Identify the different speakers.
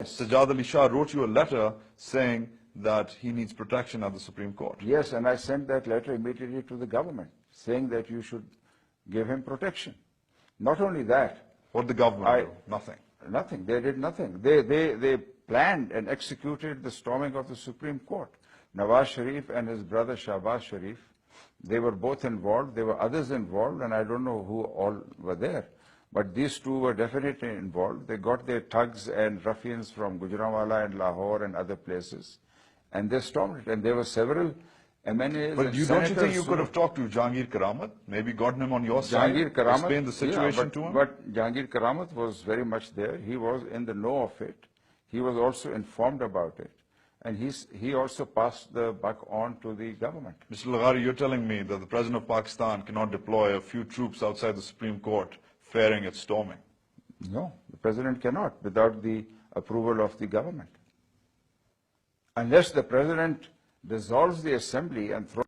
Speaker 1: Sajjad Ali Shah wrote you a letter saying that he needs protection at the Supreme Court.
Speaker 2: Yes, and I sent that letter immediately to the government, saying that you should give him protection. Not only that.
Speaker 1: What did the government do? Nothing.
Speaker 2: Nothing. They did nothing. They planned and executed the storming of the Supreme Court. Nowazshریف and his brother Shahbazشریف, they were both involved. There were others involved, and I don't know who all were there. But these two were definitely involved. They got their thugs and ruffians from Gujranwala and Lahore and other places, and they stormed it. And there were several MNAs.
Speaker 1: But don't you think you could have talked to Jahangir Karamat, maybe gotten him on your side, explained the situation to him?
Speaker 2: But Jahangir Karamat was very much there. He was in the know of it. He was also informed about it. And he also passed the buck on to the government.
Speaker 1: Mr. Lagari, you're telling me that the President of Pakistan cannot deploy a few troops outside the Supreme Court fearing its storming?
Speaker 2: No, the President cannot without the approval of the government. Unless the President dissolves the Assembly and throws